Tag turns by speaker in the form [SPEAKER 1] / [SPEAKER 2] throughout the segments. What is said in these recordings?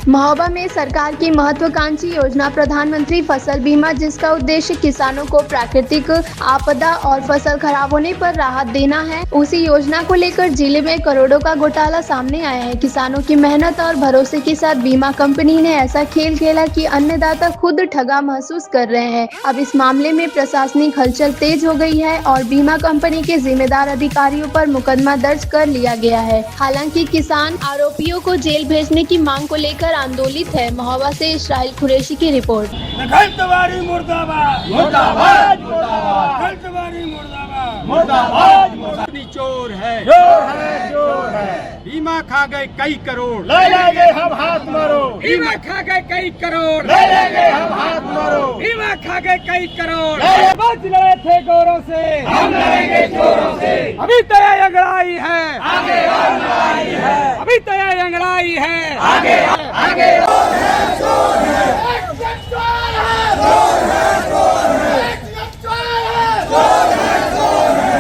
[SPEAKER 1] महोबा में सरकार की महत्वाकांक्षी योजना प्रधानमंत्री फसल बीमा, जिसका उद्देश्य किसानों को प्राकृतिक आपदा और फसल खराब होने पर राहत देना है। उसी योजना को लेकर जिले में करोड़ों का घोटाला सामने आया है। किसानों की मेहनत और भरोसे के साथ बीमा कंपनी ने ऐसा खेल खेला कि अन्नदाता खुद ठगा महसूस कर रहे हैं। अब इस मामले में प्रशासनिक हलचल तेज हो गई है और बीमा कंपनी के जिम्मेदार अधिकारियों पर मुकदमा दर्ज कर लिया गया है। हालांकि किसान आरोपियों को जेल भेजने की मांग को लेकर आंदोलित है। महोबा से इस्राइल कुरैशी की रिपोर्ट।
[SPEAKER 2] खलतवारी मुर्दाबाद, मुर्दाबाद, मुर्दाबाद, खलतवारी मुर्दाबाद, मुर्दाबाद, मुर्दाबाद। चोर है, चोर है, चोर है। बीमा खा गए कई करोड़, ले लेंगे हम हाथ मारो। बीमा खा गए कई करोड़, ले लेंगे हम हाथ मारो। बीमा खा गए कई करोड़, बच रहे थे गोरों से, हम लड़ेंगे चोरों से। अभी तय अंगड़ाई है, आगे और लड़ाई है। अभी तय अंगड़ाई है, आगे आगे चोर है, चोर है, चोर है, चोर है, चोर है, चोर है, चोर है, चोर है।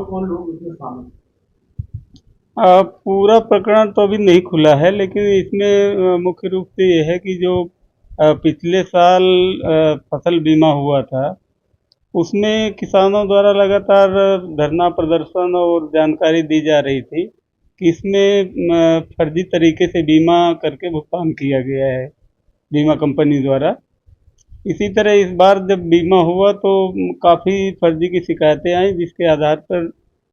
[SPEAKER 3] कौन लोग इसमें शामिल?
[SPEAKER 4] पूरा प्रकरण तो अभी नहीं खुला है, लेकिन इसमें मुख्य रूप से ये है कि जो पिछले साल फसल बीमा हुआ था, उसमें किसानों द्वारा लगातार धरना प्रदर्शन और जानकारी दी जा रही थी कि इसमें फर्जी तरीके से बीमा करके भुगतान किया गया है बीमा कंपनी द्वारा। इसी तरह इस बार जब बीमा हुआ तो काफ़ी फर्जी की शिकायतें आई, जिसके आधार पर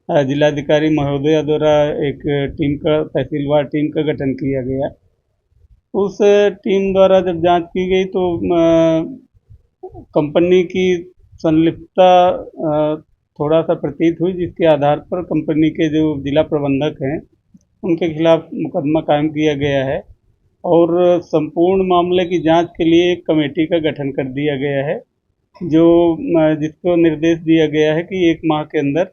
[SPEAKER 4] जिलाधिकारी महोदया द्वारा एक टीम का, तहसीलवार टीम का गठन किया गया। उस टीम द्वारा जब जांच की गई तो कंपनी की संलिप्तता थोड़ा सा प्रतीत हुई, जिसके आधार पर कंपनी के जो जिला प्रबंधक हैं उनके खिलाफ मुकदमा कायम किया गया है और संपूर्ण मामले की जांच के लिए एक कमेटी का गठन कर दिया गया है, जो जिसको निर्देश दिया गया है कि 1 माह के अंदर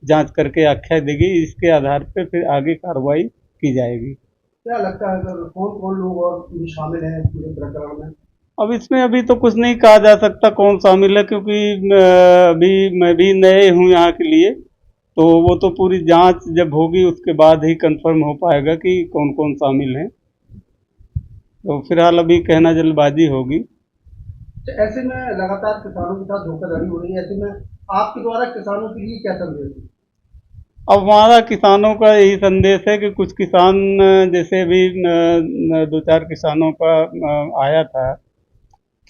[SPEAKER 4] जांच करके आख्या देगी। इसके आधार पर फिर आगे कार्रवाई की जाएगी।
[SPEAKER 3] क्या लगता है सर, कौन कौन लोग और भी शामिल हैं पूरे प्रकरण में?
[SPEAKER 4] अब इसमें अभी तो कुछ नहीं कहा जा सकता कौन शामिल है, क्योंकि अभी मैं भी नए हूँ यहाँ के लिए, तो वो तो पूरी जांच जब होगी उसके बाद ही कंफर्म हो पाएगा कि कौन कौन शामिल हैं। तो फिलहाल अभी कहना जल्दबाजी होगी।
[SPEAKER 3] तो ऐसे में लगातार किसानों के साथ धोखाधड़ी हो रही है, ऐसे में आपके द्वारा किसानों के लिए क्या संदेश है?
[SPEAKER 4] अब हमारा किसानों का यही संदेश है कि कुछ किसान, जैसे अभी 2-4 किसानों का आया था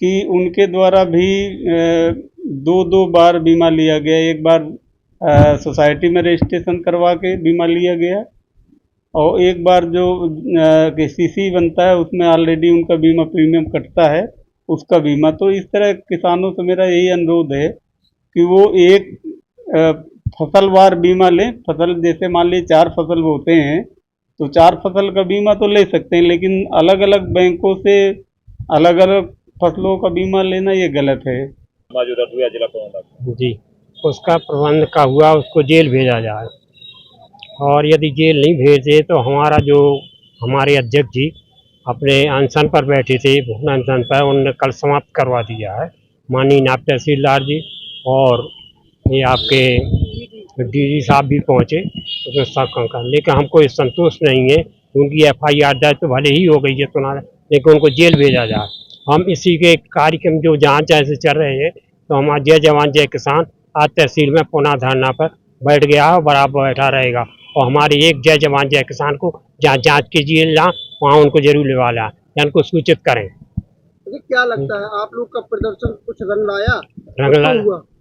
[SPEAKER 4] कि उनके द्वारा भी 2-2 बार बीमा लिया गया। एक बार सोसाइटी में रजिस्ट्रेशन करवा के बीमा लिया गया और एक बार जो सीसी बनता है उसमें ऑलरेडी उनका बीमा प्रीमियम कटता है, उसका बीमा। तो इस तरह किसानों से मेरा यही अनुरोध है कि वो एक फसलवार बीमा लें। फसल जैसे मान लीजिए 4 फसल होते हैं तो 4 फसल का बीमा तो ले सकते हैं, लेकिन अलग अलग बैंकों से अलग अलग फसलों का बीमा लेना ये गलत है।
[SPEAKER 2] मौजूदा जिला प्रबंधक
[SPEAKER 5] जी, उसका प्रबंध का हुआ, उसको जेल भेजा जाए, और यदि जेल नहीं भेजे तो हमारे अध्यक्ष जी अपने अनशन पर बैठे थे, भूखना अनशन पर, उन्होंने कल समाप्त करवा दिया है। माननीय नायब तहसीलदार जी और ये आपके डीजी साहब भी पहुँचे उसमें सब का, लेकिन हमको इस संतोष नहीं है। उनकी FIR दर्ज तो भले ही हो गई है सुना, लेकिन उनको जेल भेजा जाए। हम इसी के कार्यक्रम जो जांच ऐसे चल रहे हैं, तो हमारा जय जवान जय किसान आज तहसील में पुनः धरना पर बैठ गया है और बराबर बैठा रहेगा। और हमारे एक जय जवान जय किसान को जहाँ जांच कीजिए वहाँ उनको जरूर लिवा लाए या उनको सूचित करें।
[SPEAKER 3] क्या लगता है आप लोग का प्रदर्शन कुछ रंग लाया?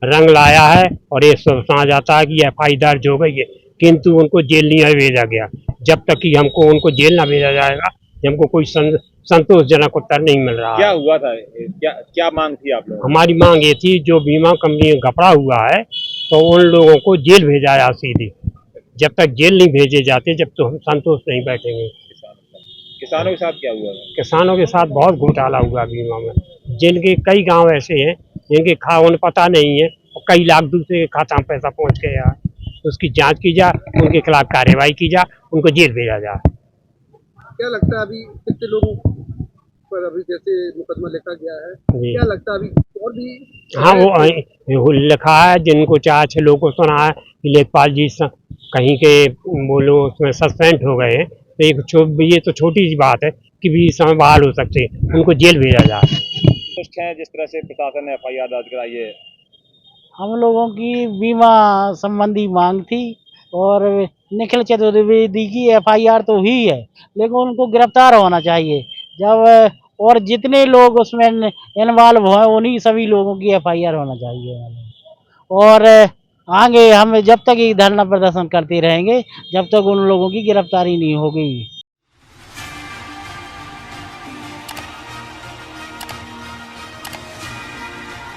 [SPEAKER 5] रंग लाया है और ये सब समझा जाता है कि FIR दर्ज हो गई है, किंतु उनको जेल नहीं भेजा गया। जब तक कि हमको उनको जेल ना भेजा जाएगा, हमको कोई संतोषजनक उत्तर नहीं मिल रहा।
[SPEAKER 2] क्या हुआ था? क्या मांग थी आप लोगों?
[SPEAKER 5] हमारी मांग ये थी, जो बीमा कंपनी में घपला हुआ है तो उन लोगों को जेल भेजा जाए सीधे। जब तक जेल नहीं भेजे जाते, जब तो हम संतोष नहीं बैठेंगे।
[SPEAKER 2] किसानों के साथ क्या हुआ?
[SPEAKER 5] किसानों के साथ बहुत घोटाला हुआ बीमा में। जिनके कई गांव ऐसे हैं जिनके उन्हें पता नहीं है और कई लाख दूसरे के खाता में पैसा पहुंच गया है, उसकी जांच की जाए, उनके खिलाफ कार्रवाई की जाए, उनको जेल भेजा जाए।
[SPEAKER 3] क्या लगता है अभी कितने लोगों पर अभी जैसे मुकदमा लिखा गया है,
[SPEAKER 5] जी।
[SPEAKER 3] क्या लगता है अभी और भी?
[SPEAKER 5] हाँ, वो लिखा है, जिनको 4-6 लोगों को सुना है कि लेखपाल जी कहीं के बोलो उसमें सस्पेंड हो गए हैं, तो ये तो छोटी सी बात है कि 20 समय बहाल हो सकते हैं, उनको जेल भेजा जाए।
[SPEAKER 6] जिस तरह से प्रशासन ने FIR दर्ज कराई है,
[SPEAKER 7] हम लोगों की बीमा संबंधी मांग थी और निखिल चतुर्वेदी की FIR तो हुई है, लेकिन उनको गिरफ्तार होना चाहिए। जब और जितने लोग उसमें इन्वॉल्व हैं उन्हीं सभी लोगों की FIR होना चाहिए। और आगे हम जब तक ये धरना प्रदर्शन करते रहेंगे जब तक उन लोगों की गिरफ्तारी नहीं होगी।